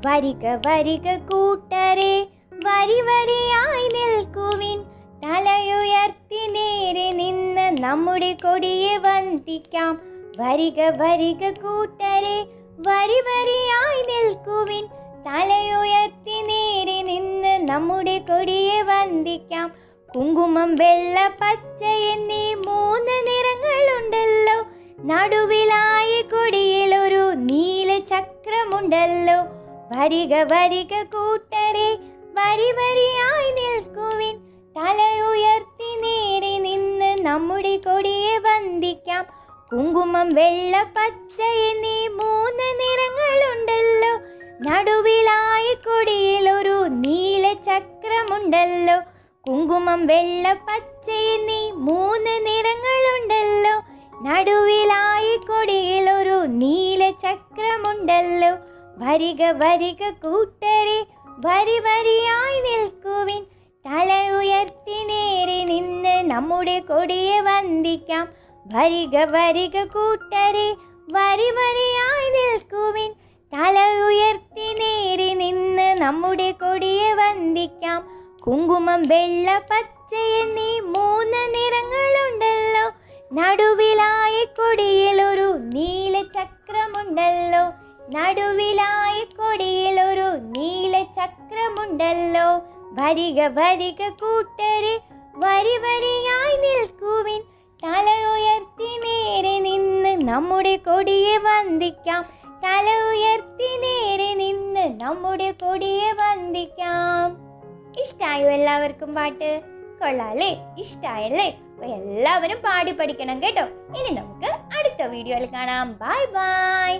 വരിക വരിക കൂട്ടരെ വരി വരിയായി നിൽക്കുവിൻ, തലയുയർത്തി നേരെ നിന്ന് നമ്മുടെ കൊടിയെ വന്ദിക്കാം. വരിക വരിക കൂട്ടരെ വരി വരിയായി നിൽക്കുവിൻ, തലയുയർത്തി നേരെ നിന്ന് നമ്മുടെ കൊടിയെ വന്ദിക്കാം. കുങ്കുമം, വെള്ള, പച്ച എന്നീ 3 നിറങ്ങളുണ്ടല്ലോ. നടുവിലായി കൊടിയിൽ ഒരു നീല ചക്രമുണ്ടല്ലോ. വരിക വരിക കൂട്ടരെ വരി വരിയായി നിൽക്കുവിൻ, തലയുയർത്തി നേരെ നിന്ന് നമ്മുടെ കൊടിയെ വന്ദിക്കാം. കുങ്കുമം, വെള്ള, പച്ച എന്നീ 3 നിറങ്ങളുണ്ടല്ലോ. നടുവിലായി കൊടിയിൽ ഒരു നീല ചക്രമുണ്ടല്ലോ. കുങ്കുമം, വെള്ള, പച്ച എന്നീ 3 നിറങ്ങളുണ്ടല്ലോ. നടുവിലായി കൊടിയിൽ ഒരു നീല ചക്രമുണ്ടല്ലോ. വരിക വരിക കൂട്ടരെ വരി വരിയായി നിൽക്കുവിൻ, തലയുയർത്തി നേരെ നിന്ന് നമ്മുടെ കൊടിയെ വന്ദിക്കാം. വരിക വരിക കൂട്ടരെ വരി വരിയായി നിൽക്കുവിൻ, തലയുയർത്തി നേരെ നിന്ന് നമ്മുടെ കൊടിയെ വന്ദിക്കാം. കുങ്കുമം, വെള്ള, പച്ച എന്നീ 3 നിറങ്ങളുണ്ടല്ലോ. നടുവിലായി കൊടിയിൽ ഒരു നീല ചക്രമുണ്ടല്ലോ. നടുവിലായി കൊടിയിൽ ഒരു നീല ചക്രമുണ്ടല്ലോ. വരിക വരിക കൂട്ടരെ വരി വരിയായി നിൽക്കുവിൻ, തലയുയർത്തി നേരെ നിന്ന് നമ്മുടെ കൊടിയെ വന്ദിക്കാം. തലയുയർത്തി നേരെ നിന്ന് നമ്മുടെ കൊടിയെ വന്ദിക്കാം. ഇഷ്ടായോ എല്ലാവർക്കും പാട്ട്? കൊള്ളാല്ലേ? ഇഷ്ടായല്ലേ? അപ്പൊ എല്ലാവരും പാടി പഠിക്കണം കേട്ടോ. ഇനി നമുക്ക് അടുത്ത വീഡിയോയിൽ കാണാം. Bye bye.